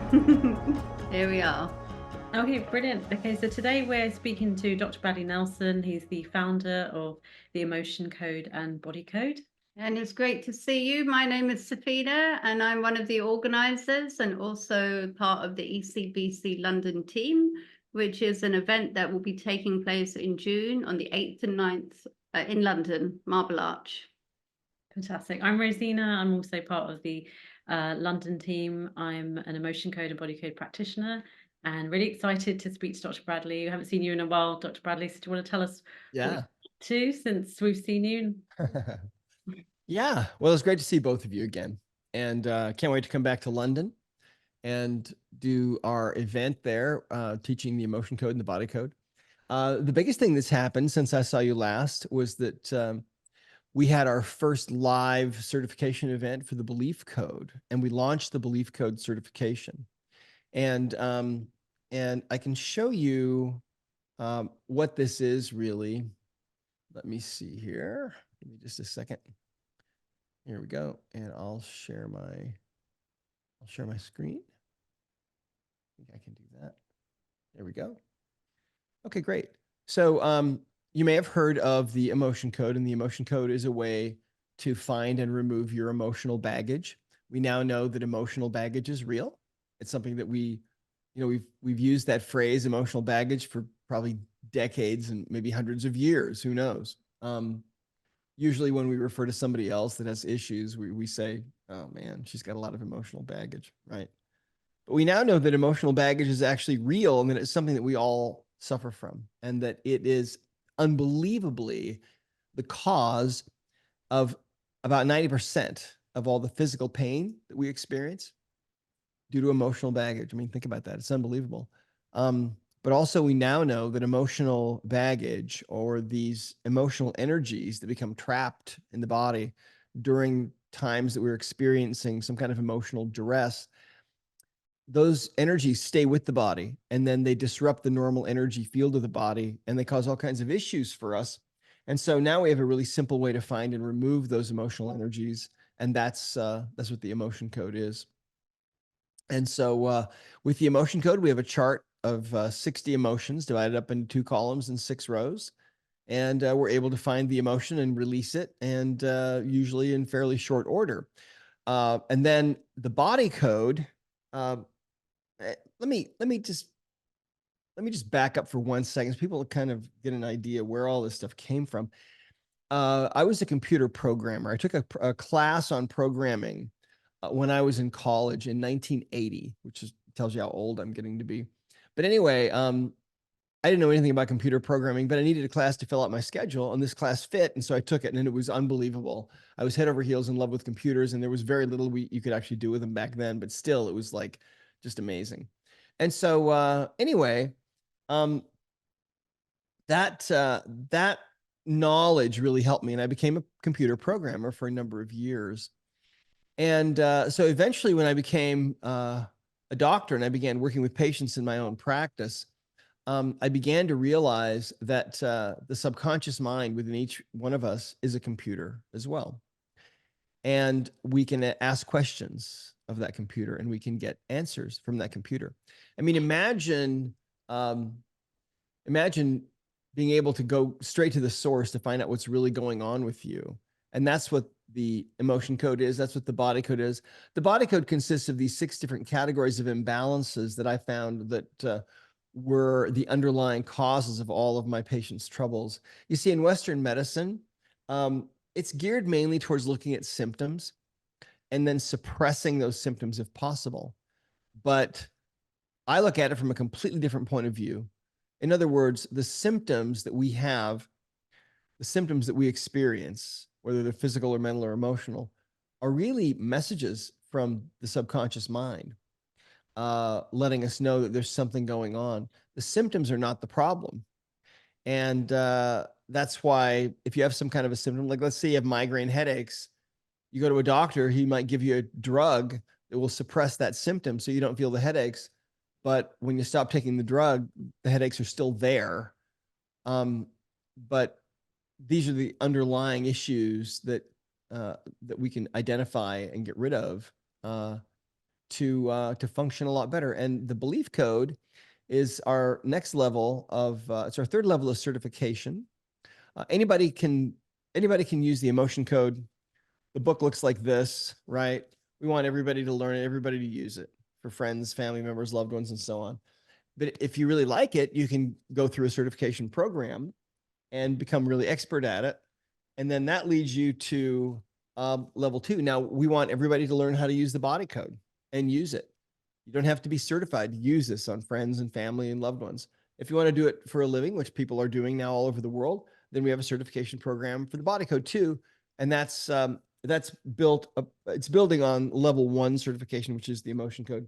Here we are. Okay, brilliant. Okay, so today we're speaking to Dr. Bradley Nelson. He's the founder of the Emotion Code and Body Code. And it's great to see you. My name is Safina, and I'm one of the organizers and also part of the ECBC London team, which is an event that will be taking place in June on the 8th and 9th in London, Marble Arch. Fantastic. I'm Rosina. I'm also part of the London team. I'm an Emotion Code and Body Code practitioner and really excited to speak to Dr. Bradley. We haven't seen you in a while, Dr. Bradley. So do you want to tell us what you're Yeah. up to since we've seen you? Yeah. Well, it's great to see both of you again. And can't wait to come back to London and do our event there, teaching the emotion code and the body code. The biggest thing that's happened since I saw you last was that we had our first live certification event for the belief code, and we launched the belief code certification. And I can show you what this is really. Let me see here. Give me just a second. Here we go. And I'll share my screen. I think I can do that. There we go. Okay, great. So you may have heard of the emotion code, and the emotion code is a way to find and remove your emotional baggage. We now know that emotional baggage is real. It's something that we've used that phrase emotional baggage for probably decades and maybe hundreds of years. Who knows? Usually when we refer to somebody else that has issues, we say, oh man, she's got a lot of emotional baggage, right? But we now know that emotional baggage is actually real and that it's something that we all suffer from, and that it is unbelievably the cause of about 90% of all the physical pain that we experience due to emotional baggage. I mean, think about that. It's unbelievable. But also we now know that emotional baggage, or these emotional energies that become trapped in the body during times that we're experiencing some kind of emotional duress, those energies stay with the body, and then they disrupt the normal energy field of the body, and they cause all kinds of issues for us. And so now we have a really simple way to find and remove those emotional energies, and that's what the emotion code is. And so with the emotion code, we have a chart of 60 emotions divided up into 2 columns and 6 rows. And we're able to find the emotion and release it, and usually in fairly short order. And then the body code, let me just back up for 1 second so people kind of get an idea where all this stuff came from. I was a computer programmer. I took a class on programming when I was in college in 1980, which tells you how old I'm getting to be. But anyway, I didn't know anything about computer programming, but I needed a class to fill out my schedule, and this class fit, and so I took it, and it was unbelievable. I was head over heels in love with computers, and there was very little you could actually do with them back then, but still, it was like just amazing. And so anyway, that knowledge really helped me, and I became a computer programmer for a number of years. And so eventually, when I became a doctor and I began working with patients in my own practice, I began to realize that the subconscious mind within each one of us is a computer as well. And we can ask questions of that computer, and we can get answers from that computer. I mean, imagine being able to go straight to the source to find out what's really going on with you. And that's what the emotion code is. That's what the body code is. The body code consists of these 6 different categories of imbalances that I found that were the underlying causes of all of my patients' troubles. You see, in Western medicine, it's geared mainly towards looking at symptoms and then suppressing those symptoms if possible. But I look at it from a completely different point of view. In other words, the symptoms that we have, the symptoms that we experience, whether they're physical or mental or emotional, are really messages from the subconscious mind, letting us know that there's something going on. The symptoms are not the problem. And that's why if you have some kind of a symptom, like let's say you have migraine headaches, you go to a doctor, he might give you a drug that will suppress that symptom so you don't feel the headaches. But when you stop taking the drug, the headaches are still there. But these are the underlying issues that we can identify and get rid of to function a lot better. And the belief code is our next level of it's our third level of certification. Anybody can use the emotion code. The book looks like this, right? We want everybody to learn it, everybody to use it for friends, family members, loved ones, and so on. But if you really like it, you can go through a certification program and become really expert at it. And then that leads you to level 2. Now, we want everybody to learn how to use the body code and use it. You don't have to be certified to use this on friends and family and loved ones. If you want to do it for a living, which people are doing now all over the world, then we have a certification program for the body code too. And that's built up, it's building on level 1 certification, which is the emotion code.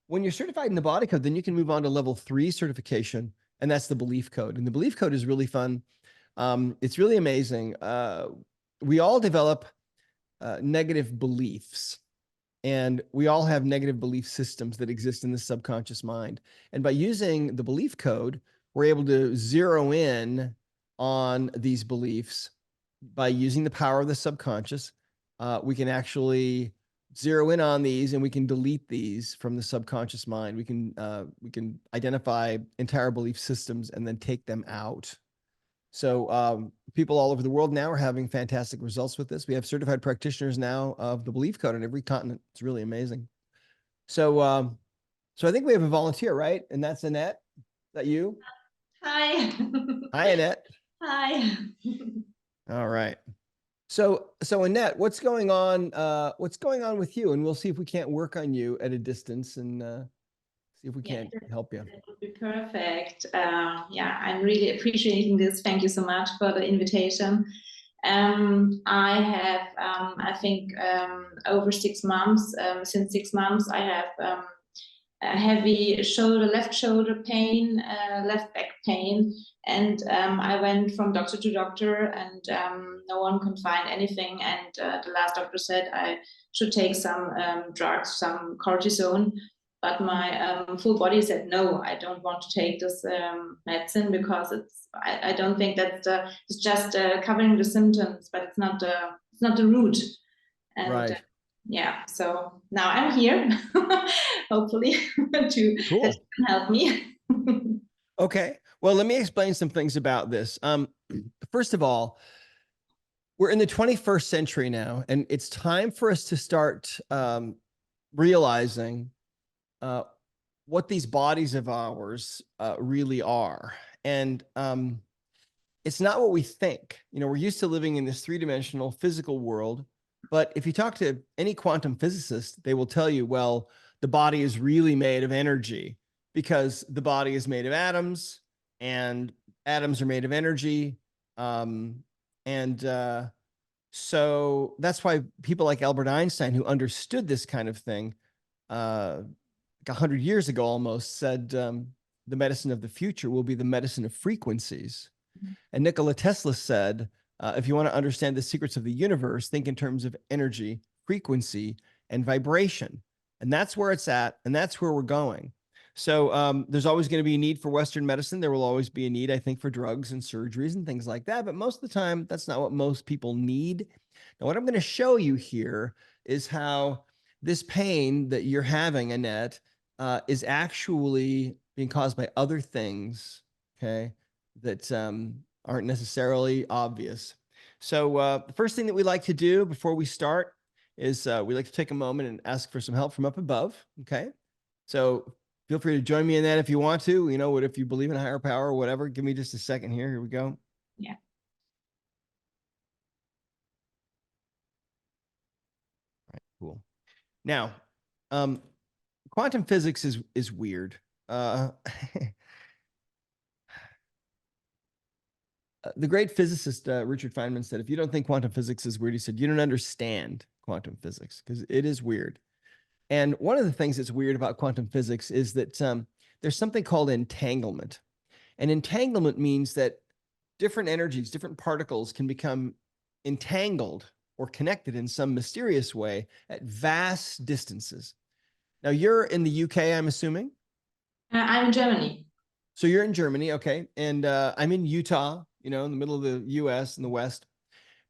When you're certified in the body code, then you can move on to level 3 certification, and that's the belief code. And the belief code is really fun. It's really amazing. We all develop negative beliefs, and we all have negative belief systems that exist in the subconscious mind. And by using the belief code, we're able to zero in on these beliefs. By using the power of the subconscious, we can actually zero in on these, and we can delete these from the subconscious mind. We can identify entire belief systems and then take them out. So people all over the world now are having fantastic results with this. We have certified practitioners now of the belief code on every continent. It's really amazing. So I think we have a volunteer, right? And that's Annette. Is that you? Hi. Hi, Annette. Hi. All right. So Annette, what's going on? What's going on with you? And we'll see if we can't work on you at a distance and see if we can't help you. That would be perfect. Yeah, I'm really appreciating this. Thank you so much for the invitation. I have, I think, over 6 months, since 6 months, I have a heavy left shoulder pain, left back pain. And I went from doctor to doctor, and no one could find anything. And the last doctor said I should take some drugs, some cortisone. But my full body said, no, I don't want to take this medicine, because I don't think that it's just covering the symptoms, but it's not the root. And right. Yeah, so now I'm here, hopefully, to Cool. that you can help me. Okay. Well, let me explain some things about this. First of all, we're in the 21st century now, and it's time for us to start realizing what these bodies of ours really are. And it's not what we think. You know, we're used to living in this 3-dimensional physical world, but if you talk to any quantum physicist, they will tell you, well, the body is really made of energy, because the body is made of atoms, and atoms are made of energy. So that's why people like Albert Einstein, who understood this kind of thing, 100 years ago almost, said the medicine of the future will be the medicine of frequencies. And Nikola Tesla said, if you want to understand the secrets of the universe, think in terms of energy, frequency, and vibration. And that's where it's at, and that's where we're going. So there's always going to be a need for Western medicine. There will always be a need, I think, for drugs and surgeries and things like that. But most of the time, that's not what most people need. Now, what I'm going to show you here is how this pain that you're having, Annette, is actually being caused by other things, okay, that aren't necessarily obvious. So the first thing that we like to do before we start is we like to take a moment and ask for some help from up above, okay? So feel free to join me in that if you want to. You know, what if you believe in a higher power or whatever. Give me just a second here. Here we go. Yeah. All right, cool. Now, quantum physics is weird. The great physicist Richard Feynman said, if you don't think quantum physics is weird, he said, you don't understand quantum physics, because it is weird. And one of the things that's weird about quantum physics is that there's something called entanglement. And entanglement means that different energies, different particles can become entangled or connected in some mysterious way at vast distances. Now, you're in the UK, I'm assuming? I'm in Germany. So you're in Germany, okay. And I'm in Utah, you know, in the middle of the US in the West,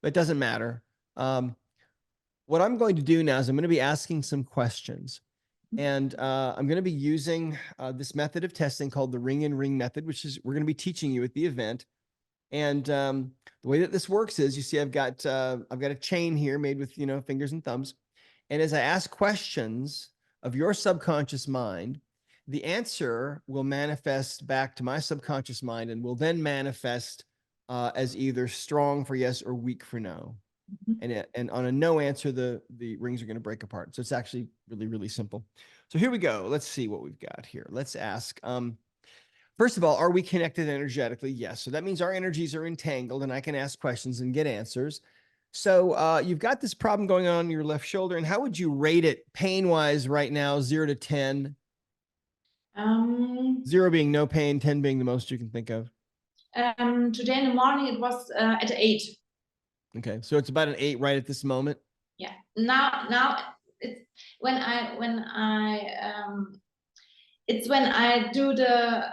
but it doesn't matter. What I'm going to do now is I'm going to be asking some questions. And I'm going to be using this method of testing called the ring and ring method, which is we're going to be teaching you at the event. And the way that this works is, you see, I've got a chain here made with, fingers and thumbs. And as I ask questions of your subconscious mind, the answer will manifest back to my subconscious mind and will then manifest as either strong for yes or weak for no. And on a no answer, the rings are going to break apart. So it's actually really, really simple. So here we go. Let's see what we've got here. Let's ask, first of all, are we connected energetically? Yes. So that means our energies are entangled and I can ask questions and get answers. So you've got this problem going on your left shoulder. And how would you rate it pain-wise right now, 0 to 10? 0 being no pain, 10 being the most you can think of. Today in the morning it was at 8. Okay, so it's about an 8 right at this moment. Yeah. Now it's when I do the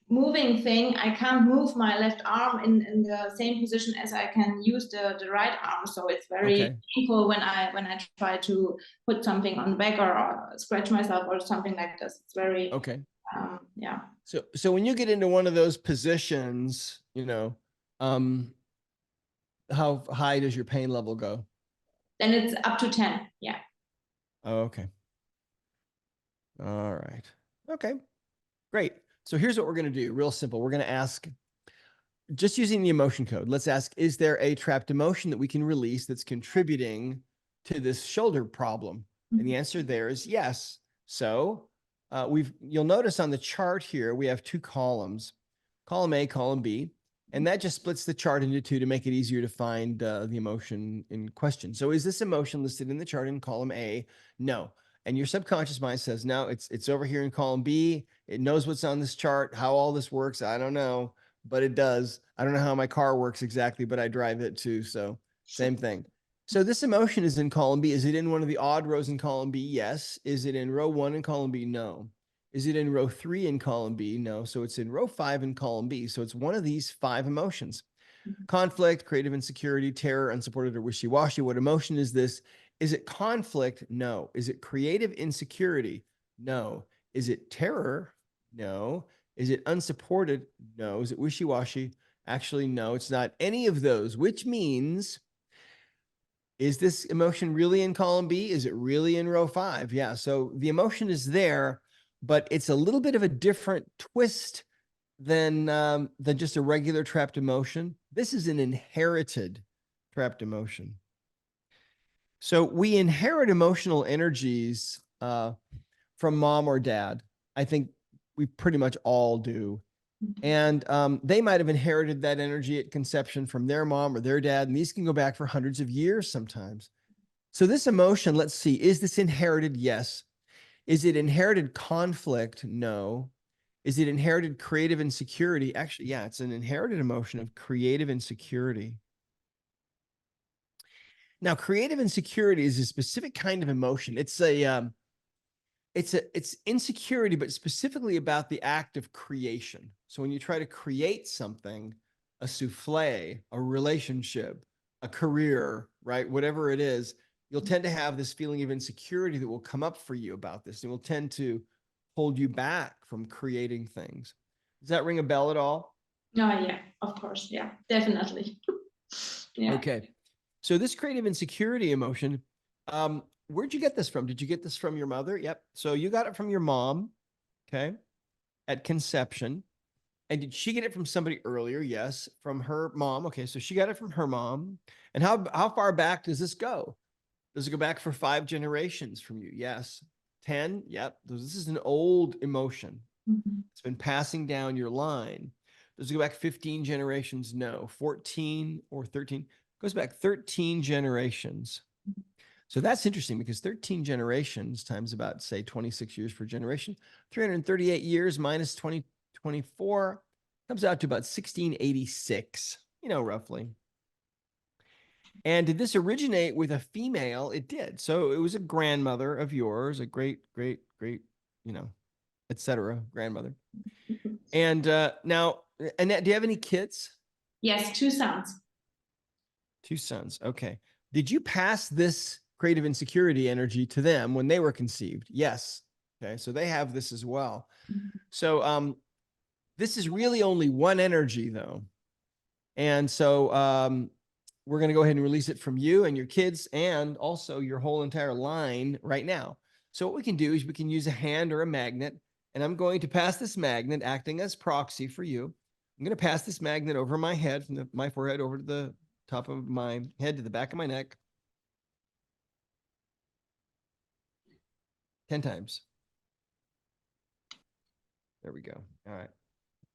moving thing, I can't move my left arm in the same position as I can use the right arm. So it's very painful when I try to put something on the back or scratch myself or something like this. It's very yeah. So when you get into one of those positions, how high does your pain level go? Then it's up to 10. Yeah. Oh, okay. All right. Okay, great. So here's what we're going to do. Real simple. We're going to ask, just using the emotion code, let's ask, is there a trapped emotion that we can release that's contributing to this shoulder problem? And the answer there is yes. So you'll notice on the chart here, we have 2 columns, column A, column B, and that just splits the chart into 2 to make it easier to find the emotion in question. So is this emotion listed in the chart in column A? No. And your subconscious mind says, no, it's over here in column B. It knows what's on this chart. How all this works, I don't know, but it does. I don't know how my car works exactly, but I drive it too. So same thing. So this emotion is in column B. Is it in one of the odd rows in column B? Yes. Is it in row 1 in column B? No. Is it in row 3 in column B? No. So it's in row 5 in column B. So it's one of these 5 emotions. Conflict, creative insecurity, terror, unsupported, or wishy-washy. What emotion is this? Is it conflict? No. Is it creative insecurity? No. Is it terror? No. Is it unsupported? No. Is it wishy-washy? Actually, no, it's not any of those, which means, is this emotion really in column B? Is it really in row 5? Yeah, so the emotion is there, but it's a little bit of a different twist than just a regular trapped emotion. This is an inherited trapped emotion. So we inherit emotional energies from mom or dad. I think we pretty much all do. And they might have inherited that energy at conception from their mom or their dad. And these can go back for hundreds of years sometimes. So this emotion, let's see, is this inherited? Yes. Is it inherited conflict? No. Is it inherited creative insecurity? Actually, yeah, it's an inherited emotion of creative insecurity. Now, creative insecurity is a specific kind of emotion. It's insecurity, but specifically about the act of creation. So when you try to create something, a souffle, a relationship, a career, right, whatever it is, you'll tend to have this feeling of insecurity that will come up for you about this. It will tend to hold you back from creating things. Does that ring a bell at all? No, yeah, of course. Yeah, definitely. Yeah. Okay. So this creative insecurity emotion, where'd you get this from? Did you get this from your mother? Yep. So you got it from your mom, okay, at conception. And did she get it from somebody earlier? Yes, from her mom. Okay, so she got it from her mom. And how far back does this go? Does it go back for 5 generations from you? Yes. 10? Yep. This is an old emotion. It's been passing down your line. Does it go back 15 generations? No. 14 or 13? Goes back 13 generations. So that's interesting because 13 generations times about, say, 26 years per generation, 338 years minus 2024 comes out to about 1686, roughly. And did this originate with a female? It did. So it was a grandmother of yours, a great, et cetera, grandmother. And now, Annette, do you have any kids? Yes, 2 sons. 2 sons. Okay. Did you pass this creative insecurity energy to them when they were conceived. Yes. Okay. So they have this as well. So this is really only one energy though. And so we're going to go ahead and release it from you and your kids and also your whole entire line right now. So what we can do is we can use a hand or a magnet, and I'm going to pass this magnet acting as proxy for you. I'm going to pass this magnet over my head, from my forehead over to the top of my head to the back of my neck. 10 times. There we go. All right.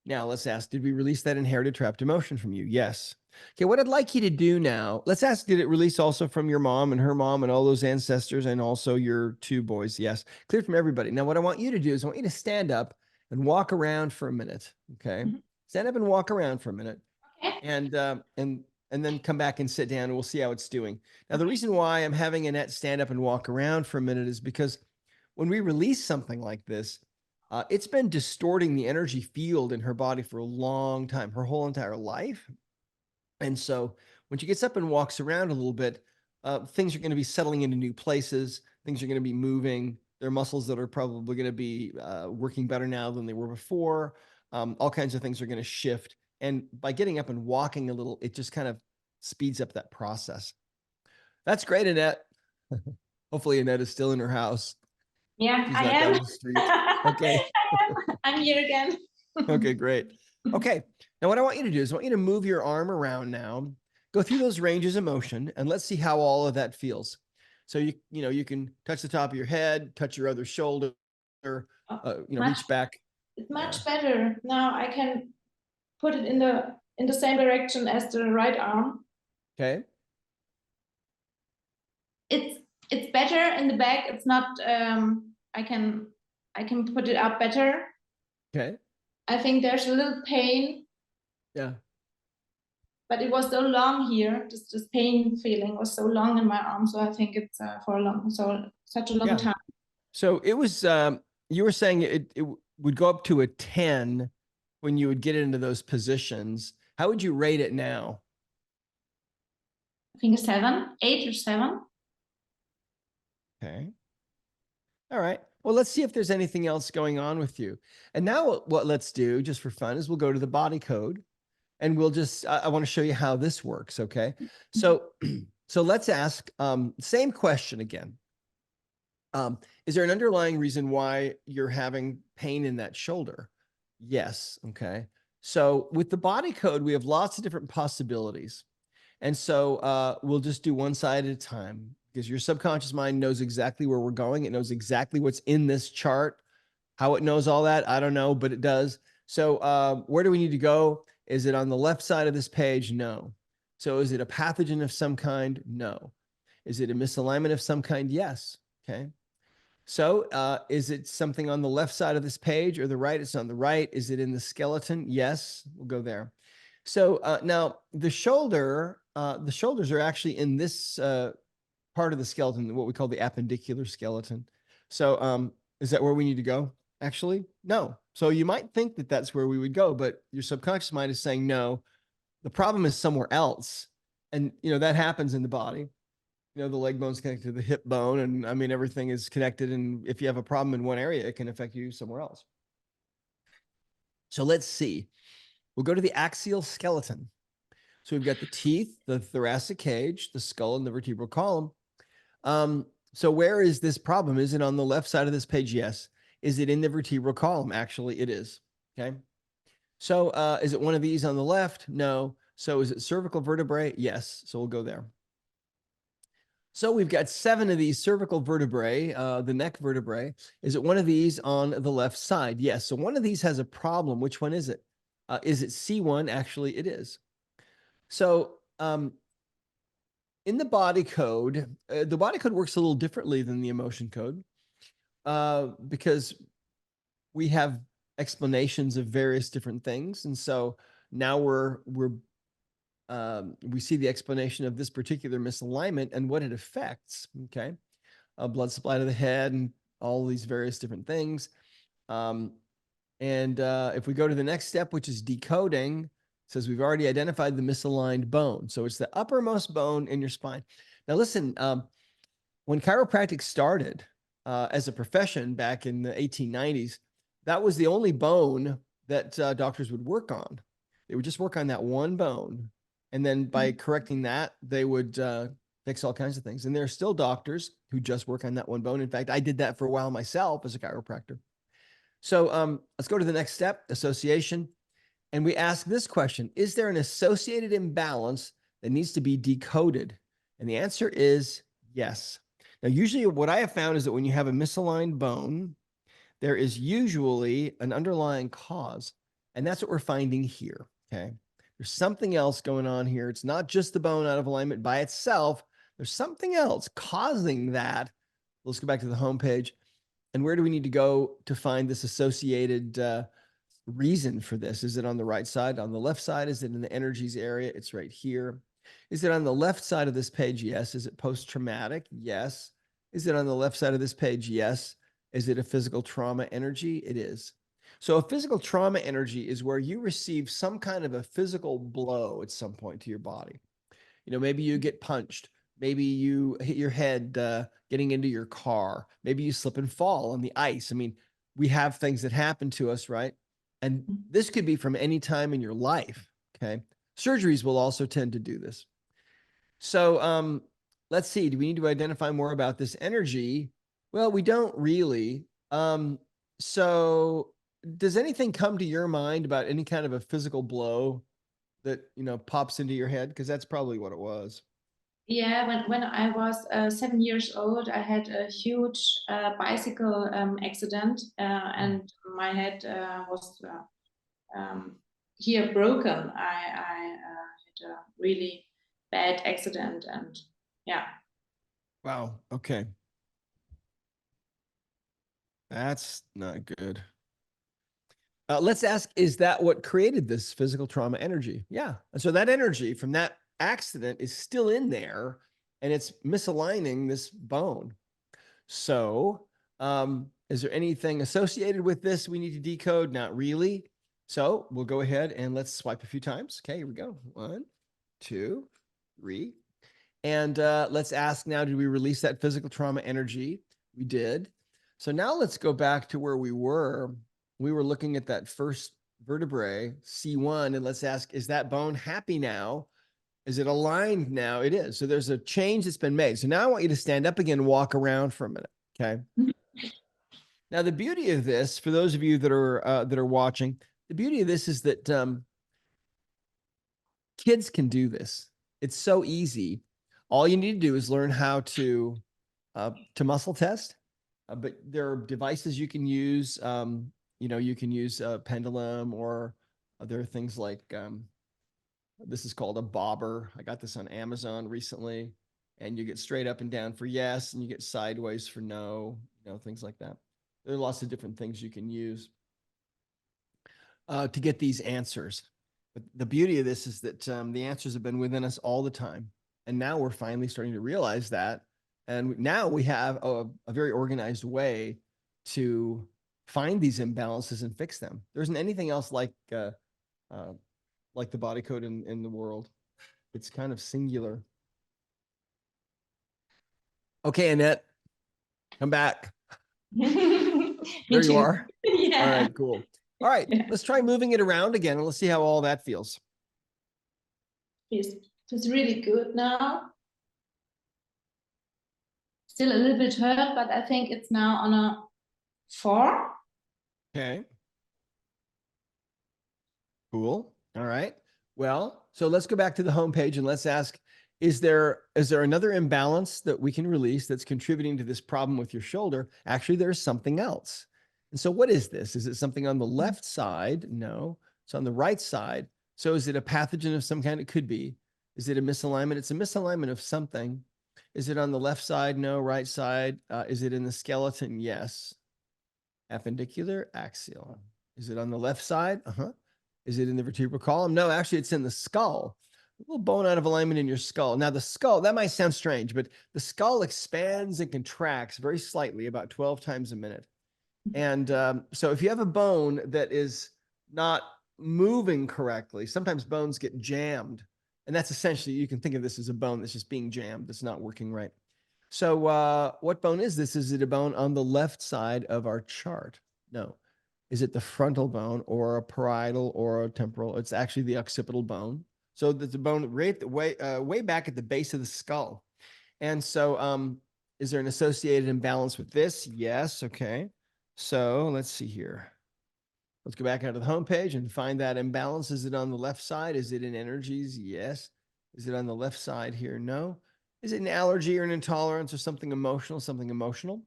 Now let's ask, did we release that inherited trapped emotion from you? Yes. Okay, what I'd like you to do now, let's ask, did it release also from your mom and her mom and all those ancestors and also your 2 boys? Yes. Clear from everybody. Now what I want you to do is I want you to stand up and walk around for a minute. Okay. Stand up and walk around for a minute. Okay. And then come back and sit down and we'll see how it's doing. Now, the reason why I'm having Annette stand up and walk around for a minute is because when we release something like this, it's been distorting the energy field in her body for a long time, her whole entire life. And so when she gets up and walks around a little bit, things are going to be settling into new places. Things are going to be moving. There are muscles that are probably going to be working better now than they were before. All kinds of things are going to shift. And by getting up and walking a little, it just kind of speeds up that process. That's great, Annette. Hopefully Annette is still in her house. Yeah, She's I not am. down the street. Okay. I'm here again. Okay, great. Okay. Now what I want you to do is I want you to move your arm around now, go through those ranges of motion, and let's see how all of that feels. So you can touch the top of your head, touch your other shoulder, reach back. It's much better. Now I can put it in the same direction as the right arm. Okay. It's better in the back. It's not I can put it up better. Okay. I think there's a little pain. Yeah. But it was so long here. This pain feeling was so long in my arm. So I think it's such a long time. So it was you were saying it would go up to a 10 when you would get into those positions. How would you rate it now? I think a 7, 8 or 7. Okay. All right. Well, let's see if there's anything else going on with you. And now what let's do just for fun is we'll go to the body code and we'll just, I want to show you how this works. Okay. So, so let's ask, same question again. Is there an underlying reason why you're having pain in that shoulder? Yes. Okay. So with the body code, we have lots of different possibilities. And so we'll just do one side at a time because your subconscious mind knows exactly where we're going. It knows exactly what's in this chart. How it knows all that, I don't know, but it does. So where do we need to go? Is it on the left side of this page? No. So is it a pathogen of some kind? No. Is it a misalignment of some kind? Yes. Okay. So is it something on the left side of this page or the right? It's on the right. Is it in the skeleton? Yes. We'll go there. So now the shoulders are actually in this part of the skeleton, what we call the appendicular skeleton. So is that where we need to go? Actually, no. So you might think that that's where we would go, but your subconscious mind is saying, no, the problem is somewhere else. And, that happens in the body. The leg bone's connected to the hip bone. And I mean, everything is connected. And if you have a problem in one area, it can affect you somewhere else. So let's see. We'll go to the axial skeleton. So we've got the teeth, the thoracic cage, the skull, and the vertebral column. So where is this problem? Is it on the left side of this page? Yes. Is it in the vertebral column? Actually, it is. Okay. So is it one of these on the left? No. So is it cervical vertebrae? Yes. So we'll go there. So we've got 7 of these cervical vertebrae, the neck vertebrae. Is it one of these on the left side? Yes. So one of these has a problem. Which one is it? Is it C1? Actually, it is. So in the body code works a little differently than the emotion code because we have explanations of various different things. And so now we see the explanation of this particular misalignment and what it affects. Okay. Blood supply to the head and all these various different things. And if we go to the next step, which is decoding, it says we've already identified the misaligned bone. So it's the uppermost bone in your spine. Now listen, when chiropractic started as a profession back in the 1890s, that was the only bone that doctors would work on. They would just work on that one bone. And then by correcting that, they would fix all kinds of things. And there are still doctors who just work on that one bone. In fact, I did that for a while myself as a chiropractor. So let's go to the next step, association. And we ask this question: is there an associated imbalance that needs to be decoded? And the answer is yes. Now, usually what I have found is that when you have a misaligned bone, there is usually an underlying cause. And that's what we're finding here, okay? There's something else going on here. It's not just the bone out of alignment by itself. There's something else causing that. Let's go back to the homepage. And where do we need to go to find this associated reason for this? Is it on the right side, on the left side? Is it in the energies area? It's right here. Is it on the left side of this page? Yes. Is it post-traumatic? Yes. Is it on the left side of this page? Yes. Is it a physical trauma energy? It is. So a physical trauma energy is where you receive some kind of a physical blow at some point to your body. You know, maybe you get punched. Maybe you hit your head getting into your car. Maybe you slip and fall on the ice. I mean, we have things that happen to us, right? And this could be from any time in your life, okay? Surgeries will also tend to do this. So let's see. Do we need to identify more about this energy? Well, we don't really. So does anything come to your mind about any kind of a physical blow that, you know, pops into your head? Because that's probably what it was. Yeah, when I was 7 years old, I had a huge bicycle accident, and my head was here broken. I had a really bad accident, and yeah. Wow. Okay. That's not good. Let's ask, is that what created this physical trauma energy? Yeah. And so that energy from that accident is still in there, and it's misaligning this bone. So is there anything associated with this we need to decode? Not really. So we'll go ahead and let's swipe a few times. Okay, here we go. 1, 2, 3. And let's ask now, did we release that physical trauma energy? We did. So now let's go back to where we were. We were looking at that first vertebrae, C1, and let's ask, is that bone happy now? Is it aligned now? It is. So there's a change that's been made. So now I want you to stand up again and walk around for a minute, okay? Now, the beauty of this, for those of you that are watching, the beauty of this is that kids can do this. It's so easy. All you need to do is learn how to muscle test. But there are devices you can use. You know, you can use a pendulum, or there are things like this is called a bobber. I got this on Amazon recently, and you get straight up and down for yes, and you get sideways for no, you know, things like that. There are lots of different things you can use to get these answers. But the beauty of this is that the answers have been within us all the time. And now we're finally starting to realize that. And now we have a very organized way to find these imbalances and fix them. There isn't anything else like the body code in the world. It's kind of singular. Okay, Annette, come back. There you are. Yeah. All right, cool. All right, Yeah. let's try moving it around again, and let's see how all that feels. It's really good now. Still a little bit hurt, but I think it's now on a 4. Okay. Cool. All right. Well, so let's go back to the homepage and let's ask, is there another imbalance that we can release that's contributing to this problem with your shoulder? Actually, there's something else. And so what is this? Is it something on the left side? No. It's on the right side. So is it a pathogen of some kind? It could be. Is it a misalignment? It's a misalignment of something. Is it on the left side? No. Right side? Is it in the skeleton? Yes. Appendicular, axial. Is it on the left side? Uh-huh. Is it in the vertebral column? No, actually, it's in the skull. A little bone out of alignment in your skull. Now, the skull, that might sound strange, but the skull expands and contracts very slightly, about 12 times a minute. And so if you have a bone that is not moving correctly, sometimes bones get jammed. And that's essentially, you can think of this as a bone that's just being jammed, that's not working right. So what bone is this? Is it a bone on the left side of our chart? No. Is it the frontal bone or a parietal or a temporal? It's actually the occipital bone. So there's a bone right way back at the base of the skull. And so is there an associated imbalance with this? Yes. Okay. So let's see here. Let's go back out to the homepage and find that imbalance. Is it on the left side? Is it in energies? Yes. Is it on the left side here? No. Is it an allergy or an intolerance or something emotional? Something emotional?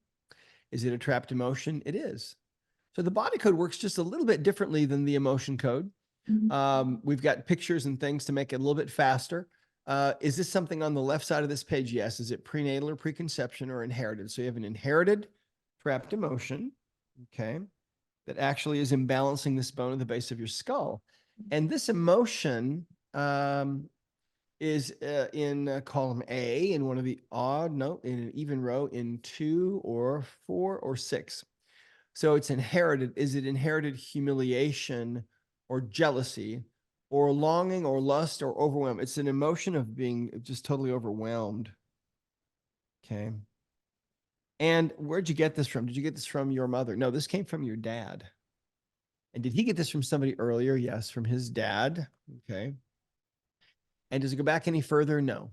Is it a trapped emotion? It is. So the body code works just a little bit differently than the emotion code. We've got pictures and things to make it a little bit faster. Is this something on the left side of this page? Yes. Is it prenatal or preconception or inherited? So you have an inherited trapped emotion, okay, that actually is imbalancing this bone at the base of your skull. And this emotion is in column A in one of the in an even row in 2 or 4 or 6. So it's inherited. Is it inherited humiliation or jealousy or longing or lust or overwhelm? It's an emotion of being just totally overwhelmed. Okay. And where'd you get this from? Did you get this from your mother? No, this came from your dad. And did he get this from somebody earlier? Yes, from his dad. Okay. And does it go back any further? No.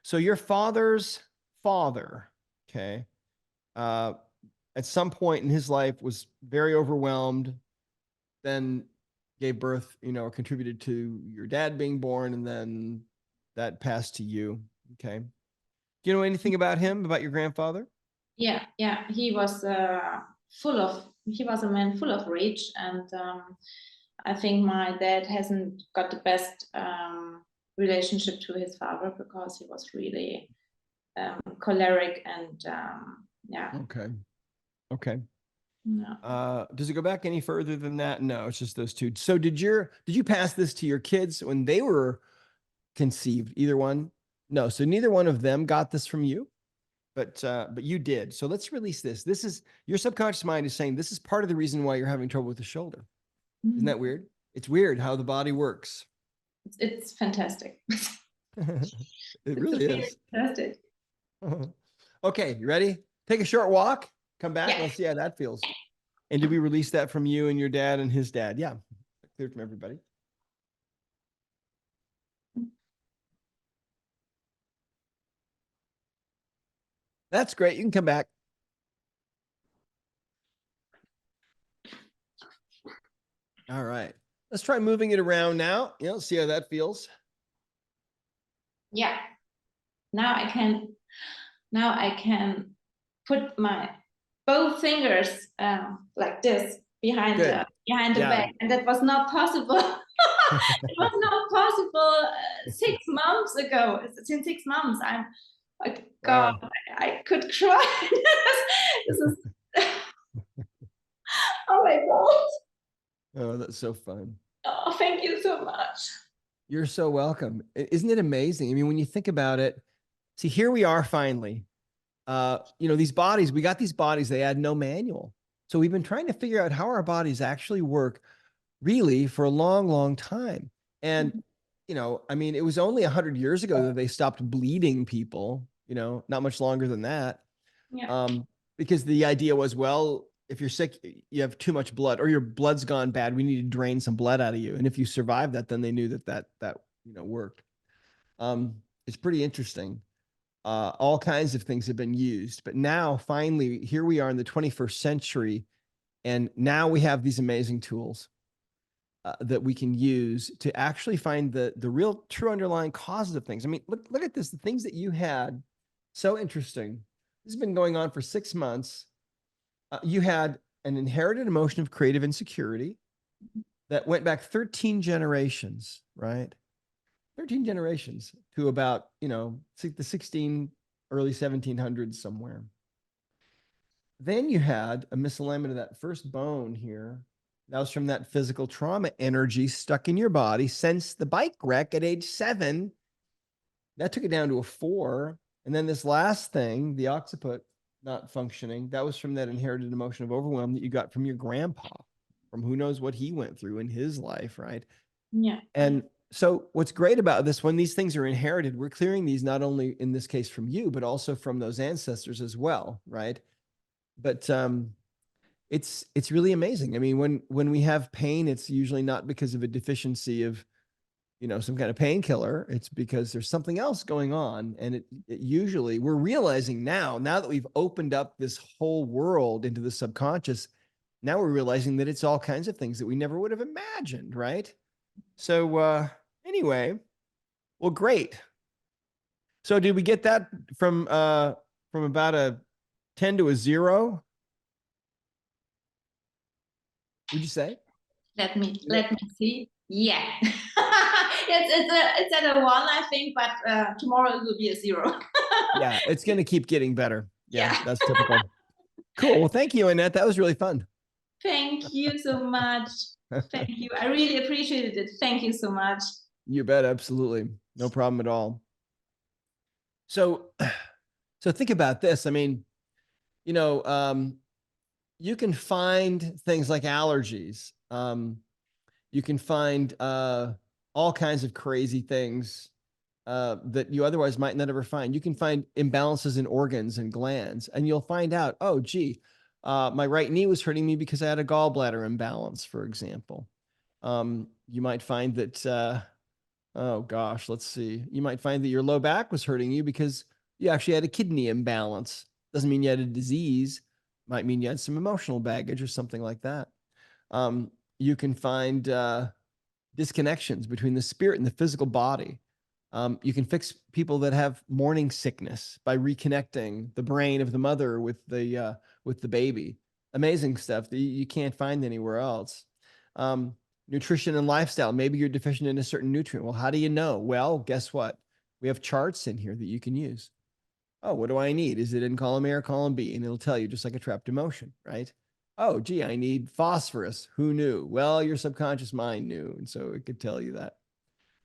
So your father's father, okay, at some point in his life was very overwhelmed, then gave birth, or contributed to your dad being born, and then that passed to you. Okay. Do you know anything about him, about your grandfather? Yeah, he was he was a man full of rage, and I think my dad hasn't got the best relationship to his father because he was really choleric and yeah. Okay. Yeah. Does it go back any further than that? No, it's just those two. So did you pass this to your kids when they were conceived? Either one? No. So neither one of them got this from you, but you did. So let's release this. This is your subconscious mind is saying this is part of the reason why you're having trouble with the shoulder. Isn't that weird? It's weird how the body works. It's fantastic. It really is. Fantastic. Okay, you ready? Take a short walk. Come back. Yeah. Let's see how that feels. And did we release that from you and your dad and his dad? Yeah. Cleared from everybody. That's great. You can come back. All right. Let's try moving it around now. See how that feels. Yeah. Now I can put my both fingers like this behind Good. the back, and that was not possible. It was not possible 6 months ago. Since 6 months, I'm like, God, Wow. I could cry. This is oh my God. Oh, that's so fun. Oh, thank you so much. You're so welcome. Isn't it amazing? I mean, when you think about it, see, here we are finally. These bodies, we got these bodies, they had no manual. So we've been trying to figure out how our bodies actually work really for a long, long time. And, I mean, it was only 100 years ago that they stopped bleeding people, not much longer than that. Yeah. Because the idea was, well, if you're sick, you have too much blood or your blood's gone bad, we need to drain some blood out of you. And if you survive that, then they knew that worked. It's pretty interesting. All kinds of things have been used, but now finally, here we are in the 21st century. And now we have these amazing tools that we can use to actually find the real true underlying causes of things. I mean, look at this, the things that you had. So interesting. This has been going on for 6 months. You had an inherited emotion of creative insecurity that went back 13 generations, right? 13 generations to about, the early 1700s somewhere. Then you had a misalignment of that first bone here. That was from that physical trauma energy stuck in your body since the bike wreck at age 7. That took it down to a 4. And then this last thing, the occiput not functioning, that was from that inherited emotion of overwhelm that you got from your grandpa, from who knows what he went through in his life, right? Yeah. And So what's great about this, when these things are inherited, we're clearing these not only in this case from you, but also from those ancestors as well, right? But it's really amazing. I mean, when we have pain, it's usually not because of a deficiency of, you know, some kind of painkiller. It's because there's something else going on. And it usually, we're realizing now that we've opened up this whole world into the subconscious, now we're realizing that it's all kinds of things that we never would have imagined, right? So anyway, well, great. So did we get that from about a 10 to a 0? Would you say? Let me see. Yeah. it's at a 1, I think, but tomorrow it will be a 0. Yeah, it's going to keep getting better. Yeah, Yeah. that's typical. Cool. Well, thank you, Annette. That was really fun. Thank you so much. Thank you. I really appreciated it. Thank you so much. You bet. Absolutely. No problem at all. So think about this. I mean, you know, you can find things like allergies. You can find all kinds of crazy things that you otherwise might not ever find. You can find imbalances in organs and glands, and you'll find out, oh, gee, my right knee was hurting me because I had a gallbladder imbalance, for example. You might find that, oh gosh, let's see. You might find that your low back was hurting you because you actually had a kidney imbalance. Doesn't mean you had a disease. Might mean you had some emotional baggage or something like that. You can find disconnections between the spirit and the physical body. You can fix people that have morning sickness by reconnecting the brain of the mother with the baby. Amazing stuff that you can't find anywhere else. Nutrition and lifestyle. Maybe you're deficient in a certain nutrient. Well, how do you know? Well, guess what? We have charts in here that you can use. Oh, what do I need? Is it in column A or column B? And it'll tell you, just like a trapped emotion, right? Oh, gee, I need phosphorus. Who knew? Well, your subconscious mind knew. And so it could tell you that.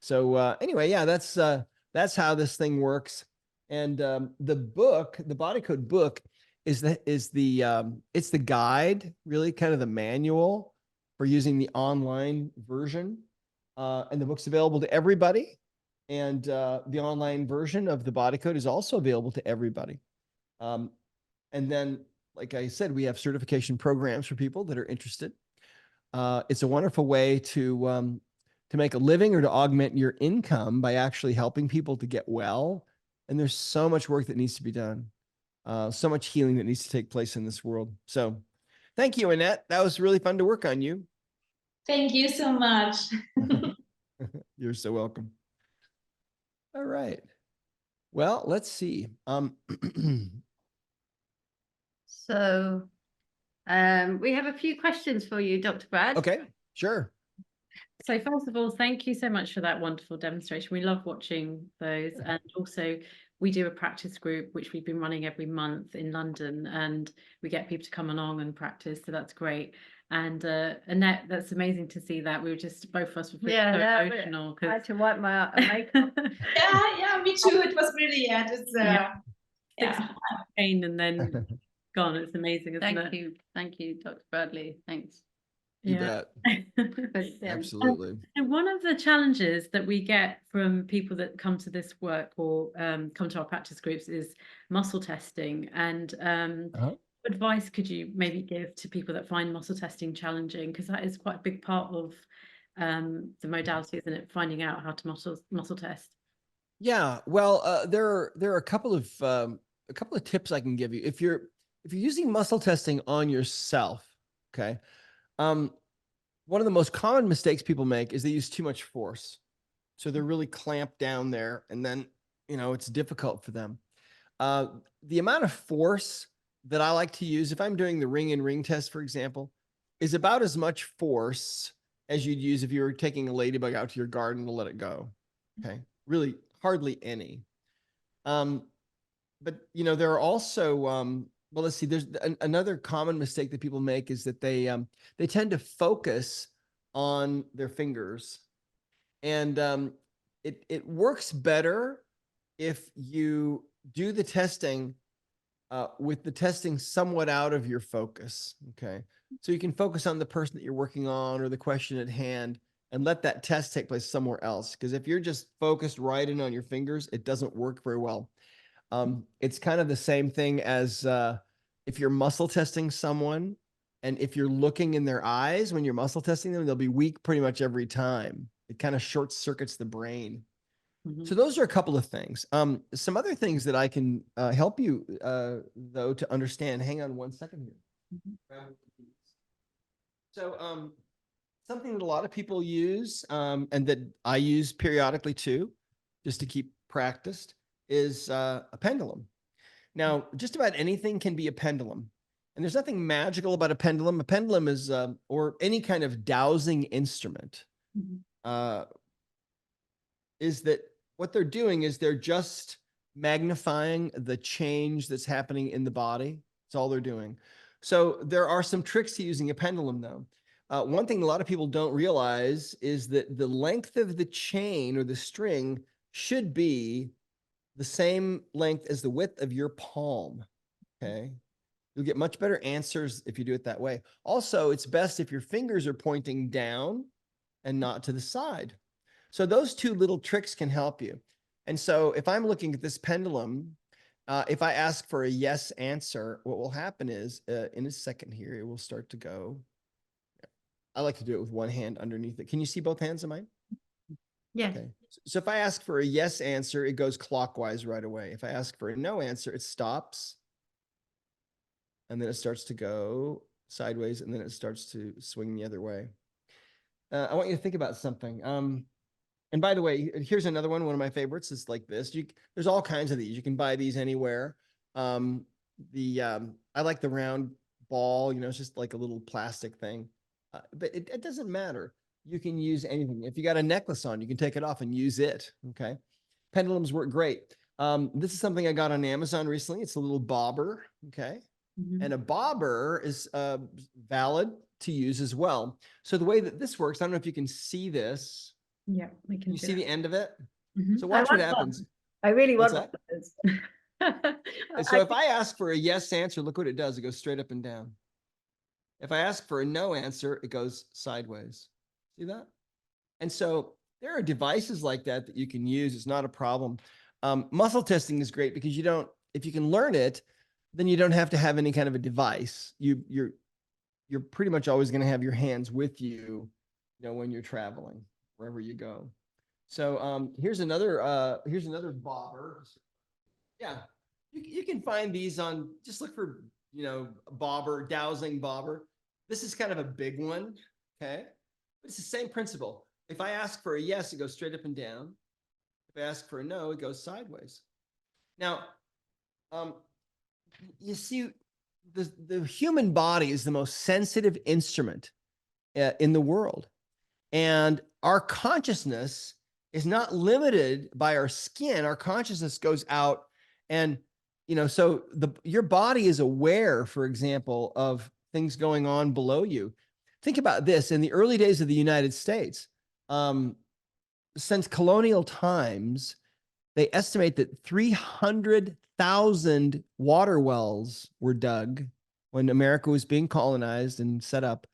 So anyway, yeah, that's how this thing works. And the book, the Body Code book, it's the guide, really kind of the manual for using the online version. And the book's available to everybody. And the online version of the Body Code is also available to everybody. And then, like I said, we have certification programs for people that are interested. It's a wonderful way to make a living or to augment your income by actually helping people to get well. And there's so much work that needs to be done, so much healing that needs to take place in this world. So thank you, Annette. That was really fun to work on you. Thank you so much. You're so welcome. All right. Well, let's see. So we have a few questions for you, Dr. Brad. Okay, sure. So first of all, thank you so much for that wonderful demonstration. We love watching those. And also we do a practice group, which we've been running every month in London, and we get people to come along and practice. So that's great. And Annette, that's amazing to see that. We were just, both of us were so emotional. I had to wipe my makeup. Yeah, me too. It was really, pain and then gone. It's amazing, isn't it? Thank you, Dr. Bradley. Thanks. You bet. Absolutely. And one of the challenges that we get from people that come to this work or come to our practice groups is muscle testing. And what advice could you maybe give to people that find muscle testing challenging? Because that is quite a big part of the modality, isn't it? Finding out how to muscle test. Yeah. Well, there are a couple of tips I can give you if you're using muscle testing on yourself. Okay. One of the most common mistakes people make is they use too much force. So they're really clamped down there, and then, it's difficult for them. The amount of force that I like to use, if I'm doing the ring and ring test, for example, is about as much force as you'd use if you were taking a ladybug out to your garden to let it go. Okay. Really hardly any. But there are also, well, let's see, there's another common mistake that people make is that they tend to focus on their fingers, and it works better if you do the testing with the testing somewhat out of your focus. Okay. So you can focus on the person that you're working on or the question at hand, and let that test take place somewhere else. Because if you're just focused right in on your fingers, it doesn't work very well. It's kind of the same thing as if you're muscle testing someone, and if you're looking in their eyes when you're muscle testing them, they'll be weak pretty much every time. It kind of short circuits the brain. So those are a couple of things. Some other things that I can help you though to understand. Hang on one second here. So something that a lot of people use and that I use periodically too, just to keep practiced, is a pendulum. Now, just about anything can be a pendulum. And there's nothing magical about a pendulum. A pendulum is, or any kind of dowsing instrument, is that what they're doing is they're just magnifying the change that's happening in the body. That's all they're doing. So there are some tricks to using a pendulum, though. One thing a lot of people don't realize is that the length of the chain or the string should be the same length as the width of your palm. Okay. You'll get much better answers if you do it that way. Also, it's best if your fingers are pointing down and not to the side. So those two little tricks can help you. And so if I'm looking at this pendulum, if I ask for a yes answer, what will happen is in a second here, it will start to go. I like to do it with one hand underneath it. Can you see both hands of mine? Yes. Okay. So if I ask for a yes answer, it goes clockwise right away. If I ask for a no answer, it stops. And then it starts to go sideways, and then it starts to swing the other way. I want you to think about something. And by the way, here's another one. One of my favorites is like this. There's all kinds of these. You can buy these anywhere. I like the round ball. It's just like a little plastic thing. But it doesn't matter. You can use anything. If you got a necklace on, you can take it off and use it. Okay. Pendulums work great. This is something I got on Amazon recently. It's a little bobber. Okay. And a bobber is valid to use as well. So the way that this works, I don't know if you can see this. Yeah, we can. You see the end of it? So I watch what want happens. one. I really What's want those. And so if I ask for a yes answer, look what it does. It goes straight up and down. If I ask for a no answer, it goes sideways. See that? And so there are devices like that that you can use. It's not a problem. Muscle testing is great because if you can learn it, then you don't have to have any kind of a device. You're pretty much always going to have your hands with you, when you're traveling, wherever you go. So here's another bobber. Yeah, you can find these on, just look for, bobber, dowsing bobber. This is kind of a big one, okay? But it's the same principle. If I ask for a yes, it goes straight up and down. If I ask for a no, it goes sideways. Now, you see, the human body is the most sensitive instrument in the world. And our consciousness is not limited by our skin. Our consciousness goes out and, so your body is aware, for example, of things going on below you. Think about this. In the early days of the United States, since colonial times, they estimate that 300,000 water wells were dug when America was being colonized and set up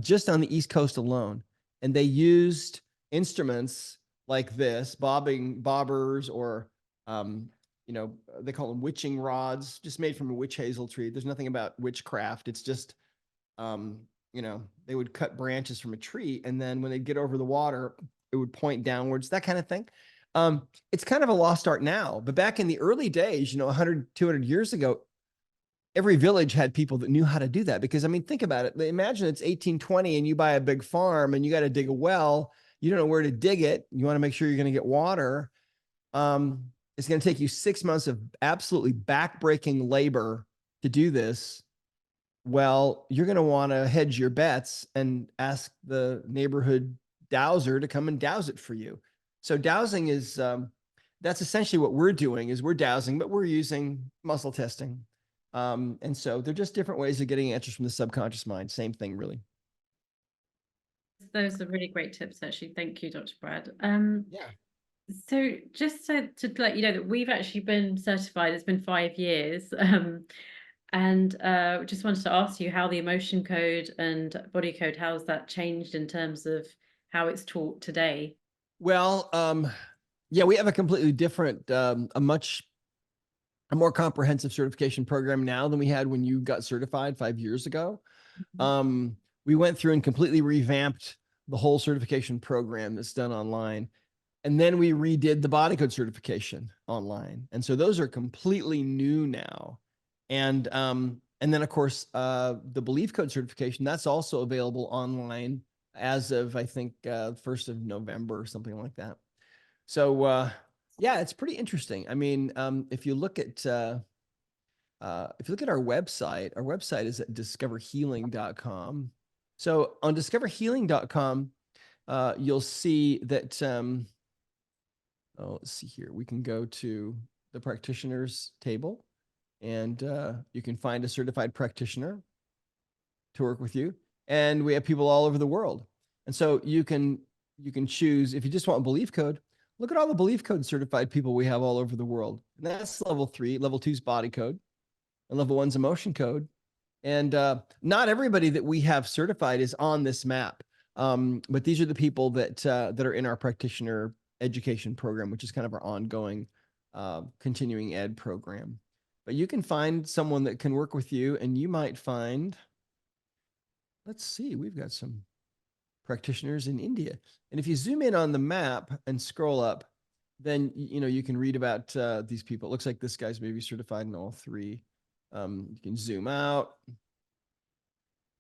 just on the East Coast alone. And they used instruments like this, bobbers, or, they call them witching rods, just made from a witch hazel tree. There's nothing about witchcraft. It's just, they would cut branches from a tree, and then when they'd get over the water, it would point downwards, that kind of thing. It's kind of a lost art now, but back in the early days, 100, 200 years ago, every village had people that knew how to do that. Because think about it. Imagine it's 1820 and you buy a big farm and you got to dig a well. You don't know where to dig it. You want to make sure you're going to get water. It's going to take you 6 months of absolutely backbreaking labor to do this. Well, you're going to want to hedge your bets and ask the neighborhood dowser to come and douse it for you. So dowsing is, that's essentially what we're doing, is we're dowsing, but we're using muscle testing. And so they're just different ways of getting answers from the subconscious mind. Same thing, really. Those are really great tips, actually. Thank you, Dr. Brad. Yeah. So just to let you know that we've actually been certified, it's been 5 years. And just wanted to ask you how the emotion code and body code, how's that changed in terms of how it's taught today? Well, yeah, we have a completely different, a more comprehensive certification program now than we had when you got certified 5 years ago. We went through and completely revamped the whole certification program that's done online. And then we redid the body code certification online. And so those are completely new now. And then of course, the belief code certification, that's also available online as of, I think, 1st of November or something like that. So, yeah, it's pretty interesting. I mean, if you look at our website is at discoverhealing.com. So on discoverhealing.com, you'll see that, let's see here. We can go to the practitioners table, and you can find a certified practitioner to work with you. And we have people all over the world. And so you can choose, if you just want belief code, look at all the belief code certified people we have all over the world. And that's level 3, level 2 is body code, and level 1's emotion code. And not everybody that we have certified is on this map. But these are the people that are in our practitioner education program, which is kind of our ongoing continuing ed program. But you can find someone that can work with you, and you might find, let's see, we've got some practitioners in India. And if you zoom in on the map and scroll up, then you can read about these people. It looks like this guy's maybe certified in all 3. You can zoom out.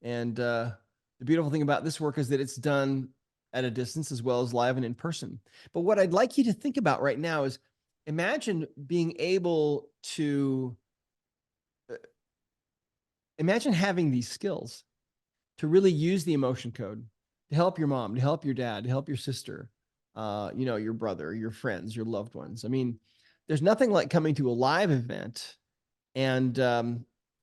And the beautiful thing about this work is that it's done at a distance as well as live and in person. But what I'd like you to think about right now is imagine being able to, imagine having these skills to really use the emotion code to help your mom, to help your dad, to help your sister, your brother, your friends, your loved ones. I mean, there's nothing like coming to a live event and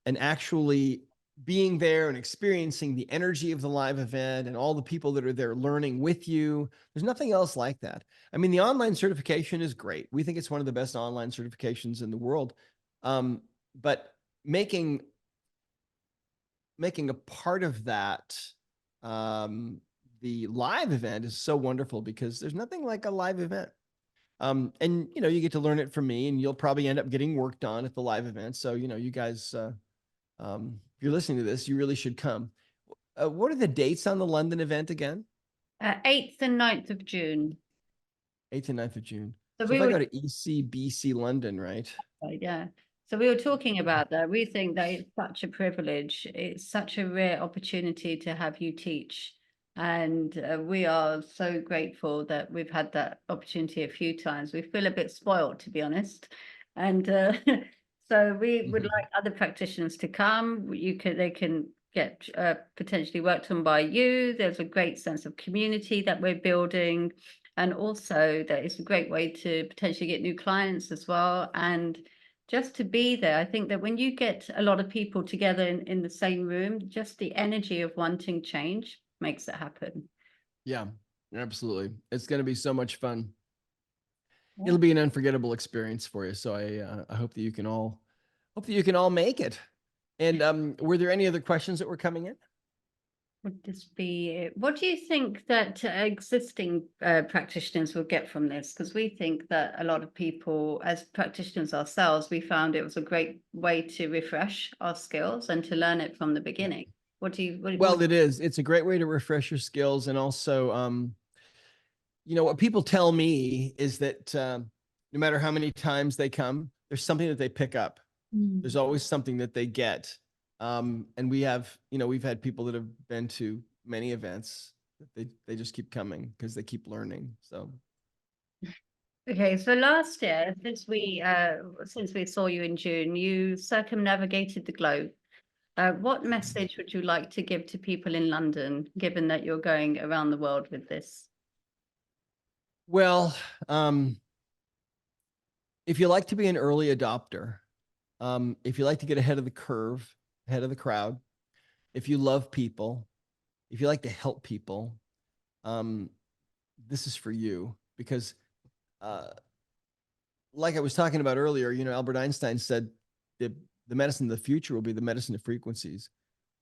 actually being there and experiencing the energy of the live event and all the people that are there learning with you. There's nothing else like that. I mean, the online certification is great. We think it's one of the best online certifications in the world. But making a part of that, the live event is so wonderful because there's nothing like a live event. And you get to learn it from me, and you'll probably end up getting worked on at the live event. So, you guys, if you're listening to this, you really should come. What are the dates on the London event again? 8th and 9th of June. 8th and 9th of June. So So if I go to ECBC London, right? Yeah. So we were talking about that. We think that it's such a privilege. It's such a rare opportunity to have you teach. And we are so grateful that we've had that opportunity a few times. We feel a bit spoiled, to be honest. And so we would like other practitioners to come. They can get potentially worked on by you. There's a great sense of community that we're building. And also that it's a great way to potentially get new clients as well. And just to be there, I think that when you get a lot of people together in the same room, just the energy of wanting change makes it happen. Yeah, absolutely. It's going to be so much fun. Yeah. It'll be an unforgettable experience for you. So I hope that you can all make it. And were there any other questions that were coming in? Would this be it? What do you think that existing practitioners will get from this? Because we think that a lot of people, as practitioners ourselves, we found it was a great way to refresh our skills and to learn it from the beginning. Well, it is. It's a great way to refresh your skills. And also, what people tell me is that no matter how many times they come, there's something that they pick up. There's always something that they get. And we have, we've had people that have been to many events that they just keep coming because they keep learning. So. Okay, so last year, since we saw you in June, you circumnavigated the globe. What message would you like to give to people in London, given that you're going around the world with this? Well, if you like to be an early adopter, if you like to get ahead of the curve, ahead of the crowd, if you love people, if you like to help people, this is for you. Because like I was talking about earlier, Albert Einstein said that the medicine of the future will be the medicine of frequencies.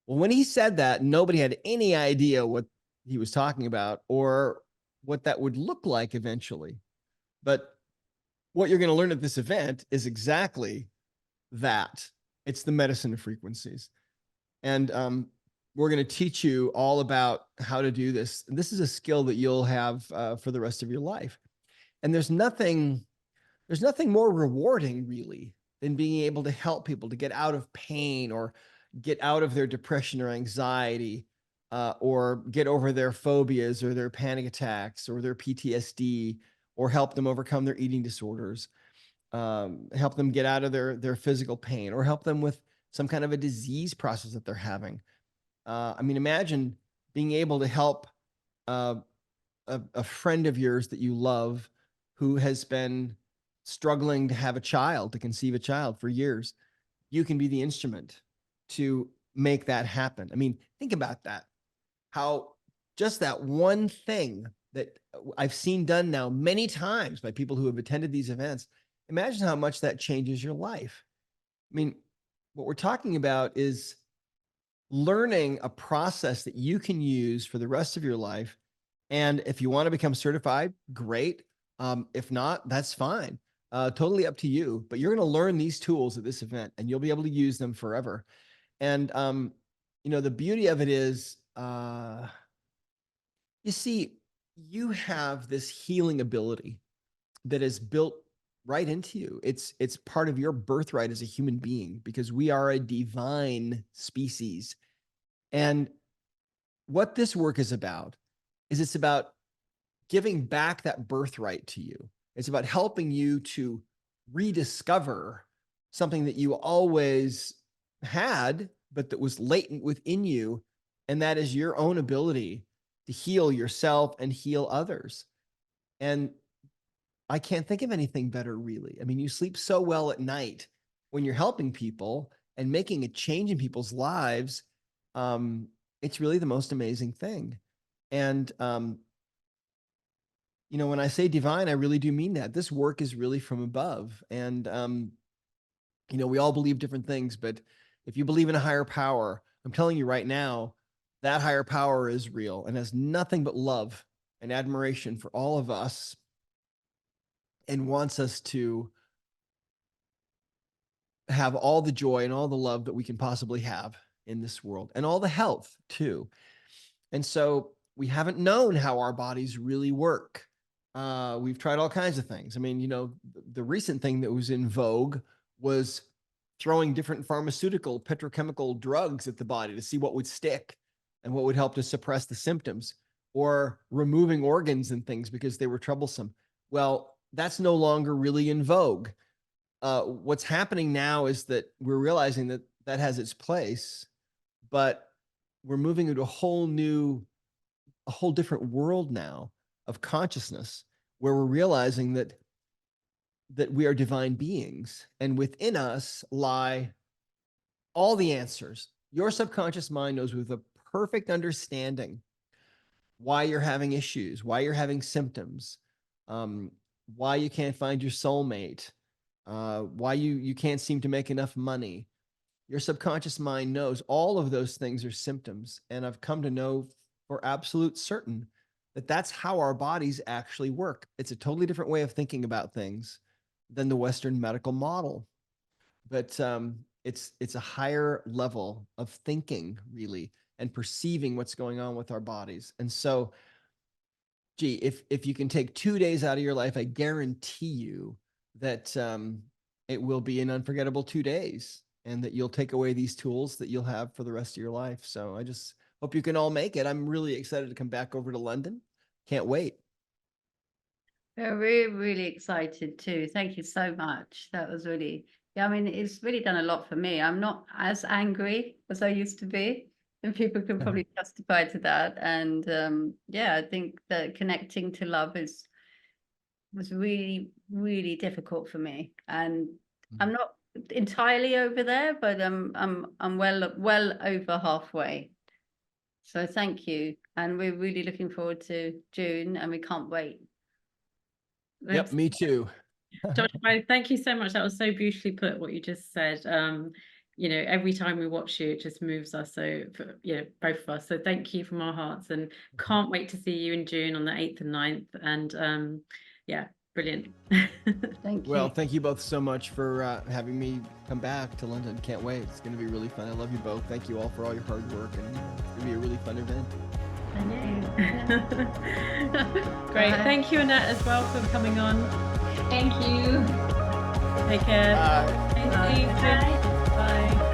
Well, when he said that, nobody had any idea what he was talking about or what that would look like eventually. But what you're going to learn at this event is exactly that. It's the medicine of frequencies. And we're going to teach you all about how to do this. And this is a skill that you'll have for the rest of your life. And there's nothing more rewarding really than being able to help people to get out of pain or get out of their depression or anxiety, or get over their phobias or their panic attacks or their PTSD, or help them overcome their eating disorders, help them get out of their physical pain, or help them with some kind of a disease process that they're having. I mean, imagine being able to help a friend of yours that you love who has been struggling to have a child, to conceive a child for years. You can be the instrument to make that happen. I mean, think about that. How just that one thing that I've seen done now many times by people who have attended these events. Imagine how much that changes your life. I mean, what we're talking about is learning a process that you can use for the rest of your life. And if you want to become certified, great. If not, that's fine. Totally up to you. But you're going to learn these tools at this event and you'll be able to use them forever. And, you know, the beauty of it is, you see, you have this healing ability that is built right into you. It's part of your birthright as a human being, because we are a divine species. And what this work is about is it's about giving back that birthright to you. It's about helping you to rediscover something that you always had, but that was latent within you. And that is your own ability to heal yourself and heal others. And I can't think of anything better, really. I mean, you sleep so well at night when you're helping people and making a change in people's lives. It's really the most amazing thing. And, you know, when I say divine, I really do mean that. This work is really from above. And, you know, we all believe different things, but if you believe in a higher power, I'm telling you right now, that higher power is real and has nothing but love and admiration for all of us, and wants us to have all the joy and all the love that we can possibly have in this world, and all the health too. And so we haven't known how our bodies really work. We've tried all kinds of things. I mean, you know, the recent thing that was in vogue was throwing different pharmaceutical petrochemical drugs at the body to see what would stick and what would help to suppress the symptoms, or removing organs and things because they were troublesome. Well, that's no longer really in vogue. What's happening now is that we're realizing that that has its place, but we're moving into a whole different world now of consciousness, where we're realizing that we are divine beings, and within us lie all the answers. Your subconscious mind knows with a perfect understanding why you're having issues, why you're having symptoms, why you can't find your soulmate, why you can't seem to make enough money. Your subconscious mind knows all of those things are symptoms. And I've come to know for absolute certain that that's how our bodies actually work. It's a totally different way of thinking about things than the Western medical model. But it's a higher level of thinking, really, and perceiving what's going on with our bodies. And so, gee, if you can take 2 days out of your life, I guarantee you that it will be an unforgettable 2 days, and that you'll take away these tools that you'll have for the rest of your life. So I just hope you can all make it. I'm really excited to come back over to London. Can't wait. We're really excited too. Thank you so much. That was really, yeah, I mean, it's really done a lot for me. I'm not as angry as I used to be, and people can probably testify to that. And yeah, I think that connecting to love was really, really difficult for me. And I'm not entirely over there, but I'm well over halfway. So thank you. And we're really looking forward to June, and we can't wait. Yep, me too. Dr. Bradley, thank you so much. That was so beautifully put, what you just said. you know, every time we watch you, it just moves us. So, for, you know, both of us. So thank you from our hearts, and can't wait to see you in June on the 8th and 9th. And yeah, brilliant. Thank you. Well, thank you both so much for having me come back to London. Can't wait. It's going to be really fun. I love you both. Thank you all for all your hard work, and it's going to be a really fun event. Great. Bye. Thank you, Annette, as well, for coming on. Thank you. Take care. Bye. Thank you. Bye.